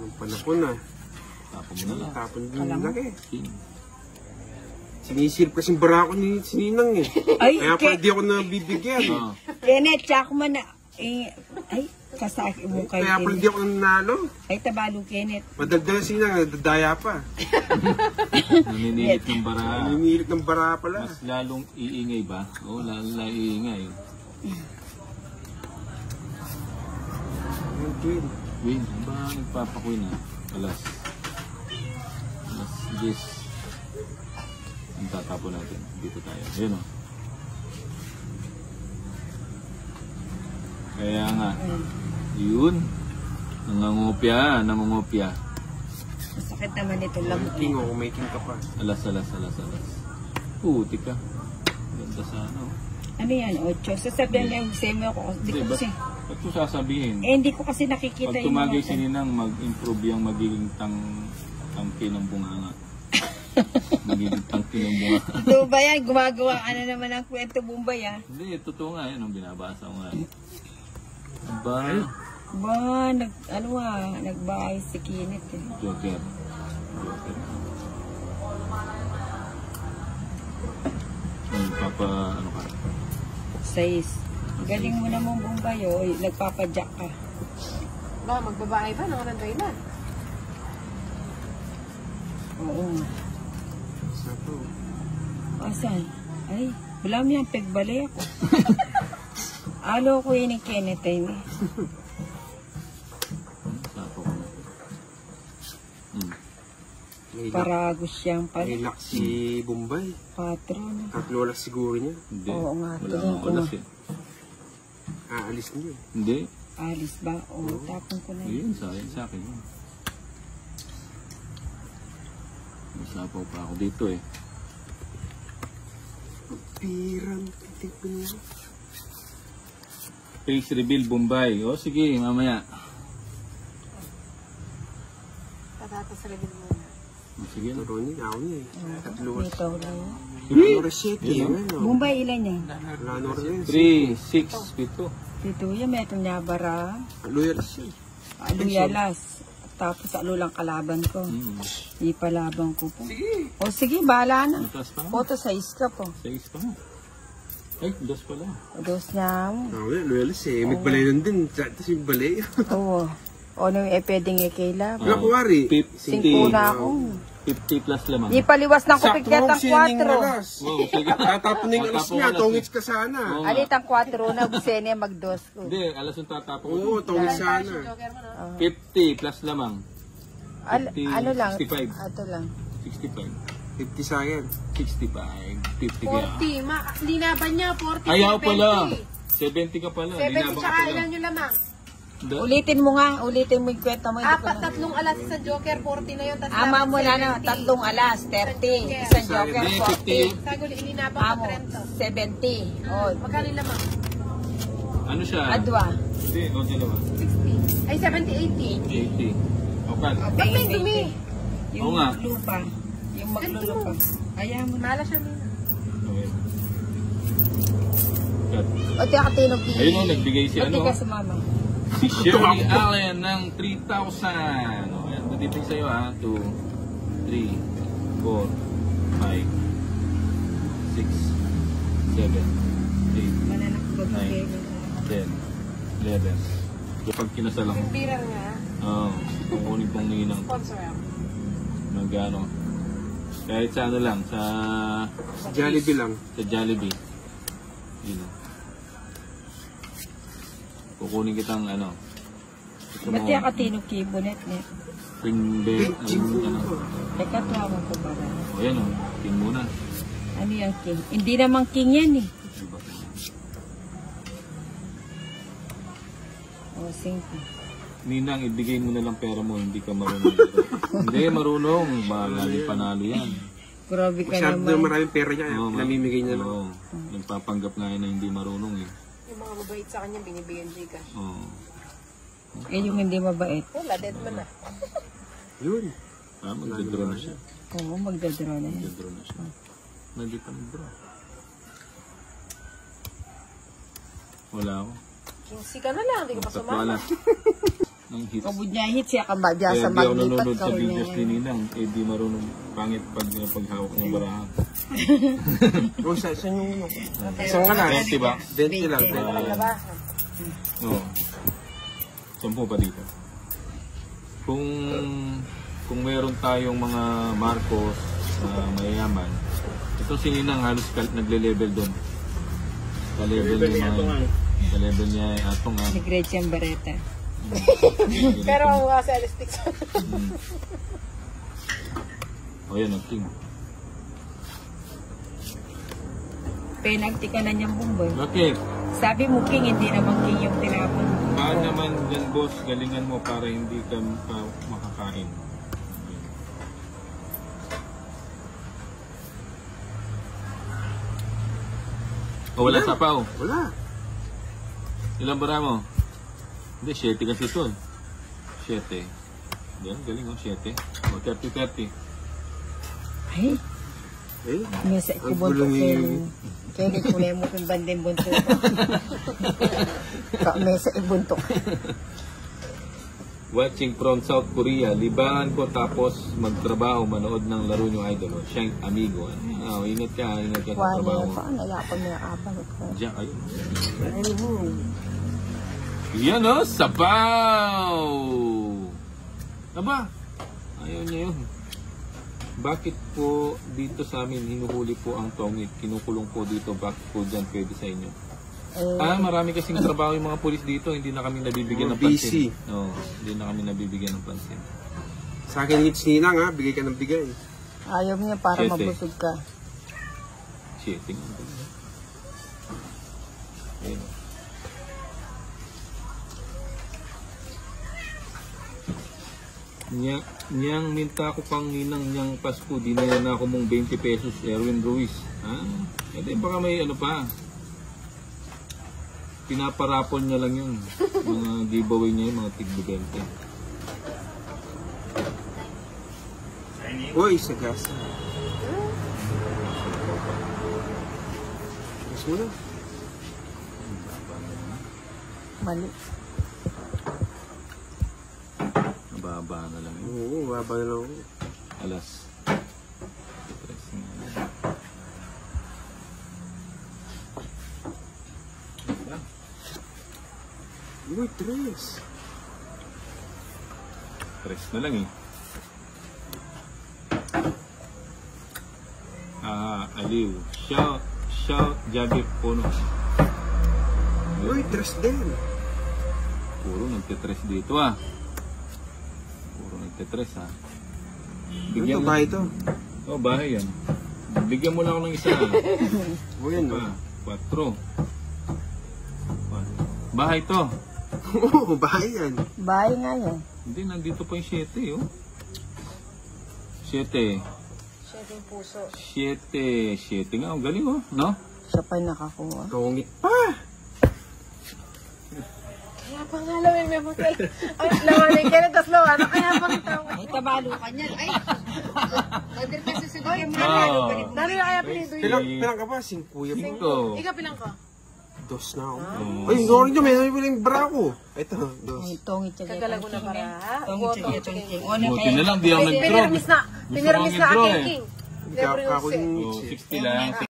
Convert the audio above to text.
Ang panahon na. Tapon mo na lang. Tapon din lagi. King. Sinisirip kasing bara ko ni Sininang eh. Ay, Kaya pala di ako nabibigyan. Kenneth, tsaka man na. Ay, kasaki mo kay Kaya pala di Kenneth. ako nanalo. Ay, tabalo, Kenneth. Madaldal si Sinang, nadadaya pa. Naninilit ng bara. Naninilit ng bara pala. Mas lalong iingay ba? Oo, lalong iingay. Queen. Queen, ano ba nagpapaqueen ha? Alas 10. Ang tatapon natin. Dito tayo. Ayun o. Kaya nga. Yun. Nangungopya. Masakit naman ito lang. King o, kung may king ka pa. Alas. Puti ka. Ganda sana o. Ano yan, 8? Sasabihan niya yung semi ako. Hindi ko kasi. Ba't ko sasabihin? Hindi ko kasi nakikita Pag tumagay si Ninang, mag-improve yung magiging tangki ng bunganga. Magiging tangki ng bunganga. Ito ba yan? Gumagawa ka na naman ng kwento Bombay ah. Hindi, totoo nga. Yan ang binabasa ko nga. Ba? Ba, nagbahay si Kenneth eh. Joker. Ano ka? 6. Galing mo naman Bombay oh. Nagpapadyak ka. Ba, magbabae ba? Nangananday na. Oo. Sapo. Asan? Ay, wala mo yan. Pegbalay ako. Alo ko yun ni Kenneth eh. Sapo ko na. Paragos siyang pala. May lock si Bombay. 4 na. Tatlo lang siguro niya. Hindi. Oo nga, Wala tingin nga ko oras nga. eh. Aalis niya. Hindi. Alis ba? Oo, tapon ko na yun. Ayun, sa akin yun. May sapaw pa ako dito eh. Pirang. Tipin. Face reveal Bombay. O sige, mamaya. Tatatas rin mo na. O, sige na. Turo niya, ako niya eh. Tatlo. Dito lang. Lanor City. Ano? Bombay ilan yan? Lanor rin. 3, 6, 7. Dito yan, may itong Nyabara. Loyal siya. Aluyalas. Tapos alo lang kalaban ko. Ipalaban ko po. Sige. O sige, bahala na. Mataas pa nga. Photo size ka po. 6 pa nga. Ay, 2 pala. Dos niya mo. Loyal siya eh. May balay lang din. Tapos yung balay. Oo. O nung pwedeng ikilab. Wala ko wari. 5 na ako. 50 plus lamang. Ipaliwas ng kupiklet ang 4. Wow, sige. Tatapon na yung alas niya. Tongits ka sana. Oo. Alit ang 4 na busene magdos ko. Hindi, alas yung tatapon. Oo, tongits sana. Joker mo na. 50 plus lamang. Ano lang? 65. Ato lang. 65. 50 sa akin. 65. 50 kaya. 40. Linaban niya, 40. Ayaw 70. pala. 70 ka pala. 70 Linabang ka tsaka pala. ilan yung lamang? Ulitin mo nga. Ulitin mo yung kwenta mo. Hindi ko na. 3 alas sa Joker, 40 na yun. Ama mo na na. 3 alas. 30. Isang joker. Hindi, 40. Saguli, ilinabang Amo. ka 30. 70. O. Magkano yung lamang? Ano siya? Adwa. Hindi, o dalawa. 60. Ay, 70, 80. 80. Okay. Ba't may dumi? Yung Oo nga. lupa. Yung maglulupa. Ayaw mo na. Mahala siya nila. Okay. Cut. O tiya ka tinog. Ayun o, nagbigay si O ano. tiya sa mama. Si Shirley Allen ng 3,000. O, ayan, dito sa'yo ha. 2, 3, 4, 5, 6, 7, 8, Mananakbog na kayo. 10, 11. Kapag kinasal ako. Yung bearer nga, Oo. Kukunin pong ninang. sponsor ako. Nagano. Kahit sa ano lang. Sa Jollibee lang. Jollibee. Yun o. Kukunin kitang ano. Gusto Ba't mo tiya ka tinog kibonet net? spring bed. Ano. Teka, tuwaman ko ba? O yan o. King muna. Ano yung king? Hindi naman king yan eh. Diba? O, 5. Ninang, ibigay mo na lang pera mo. Hindi ka marunong. Hindi, marunong. Lagi panalo yan. Grabe ka Masyado na naman. maraming pera niya. Oo, Namimigay niya lang. Oo. Nagpapanggap nga yun na hindi marunong eh. Yung mga mabait sa kanya, binibigyan siya. Oo. Eh, yung hindi mabait. Wala, dead man na. Yun. Magdadraw na siya. Oo, magdadraw na yan. Magdadraw na siya. Hindi pa nag-draw. Wala ako. Kingsi ka na lang, hindi ka pa Tatlo sumama. alas. ng hits. Kabud niya hit siya kabadya Kaya sa di ako maglipat nanonood sa ka rin videos ni niya. Ninang. Eh, di marunong pangit paghawak ng barahan. O, saan yung Saan ka na? 20 ba? 20 lang. 20. Labahan. Oo. 10 pa dito. Kung meron tayong mga Marcos na mayayaman, ito si Ninang halos nagle-level doon. Ka-level niya ka-level niya ay atong Si Gretchen Barreta. Pero ang mukha sa elastic. O yan, ang king. Penalty ka na niyang bumboy. Bakit? Sabi mo king, hindi naman king yung tinapon. Baan naman dyan, boss, galingan mo para hindi ka makakain. O, wala sapaw. Wala. Ilang bara mo? Hindi, 7 kasi ito eh. 7. Yan, galing mo, 7. O, 30-30. Ay, Eh, may sa ang ikubunto gulo kayo. Kaya kulay mo kung bandeng bunto. May sa ibunto. Watching from South Korea, libangan ko tapos magtrabaho, manood ng laro nyo idol. Siya yung amigo. Ingat ka sa Wala trabaho. pa, nayapan mo yung abang. Diyan, ayun. Yan o, sabaw! Aba, ayaw niya yun. Bakit po dito sa amin hinuhuli po ang tongit? Kinukulong po dito, bakit po dyan pwede sa inyo? Marami kasing trabaho yung mga pulis dito, hindi na kami nabibigyan ng busy. pansin. No, hindi na kami nabibigyan ng pansin. sa akin hits Ninang ha, bigay ka ng bigay. Ayaw niya para 7. mabusog ka. Shitting. Ayun. Niyang minta ko pang Ninang niyang Pasko, dinala na ako mong 20 pesos, Erwin Ruiz. Edi baka may ano pa. Pinaparapon niya lang yun. Mga giveaway niya yung mga tig-20. Uy, sa gas. Gas mo na. Mali. Mababa na lang yun. Oo, baba na lang ako. Alas. Uy, tres. Tres na lang eh. Aliw. Shout, Javi Puno. Uy, tres din. Puro nagtitres dito ah. Puro nagtitres ah. Ano to, bahay to? Oh, bahay yan. Bigyan mo lang ako ng isa. O yan, no? 4. Bahay to. Oo, bahay yan. Bahay nga yan. Hindi, nandito pa yung 7 oh. 7. 7 puso. 7 nga, ang galing oh, no? Siya pa yung nakakuha. Tungit pa. Kaya pa nga lang may memotel. Ay, lawanin ka na, tas lawan. Ano kaya pa ito? Ay, tabalo ka niyan. Ay, Order kasi sa game na. Oh. Dami na kaya pinidoy. Pilang ka pa? 5 yan. 5. Ikaw pilang ka? Dos na ako. Ay, sorry nyo, may nabibiling bra ko. Ito, dos. ay tongit siya. Kagalago na para. Tongit siya. Tongit. O, na Buti na lang, di ako nag-draw. Pinirmis na. Pinirmis na Gusto ko aking mag-draw king. Hindi ka ako yung... Oh, 60 lang.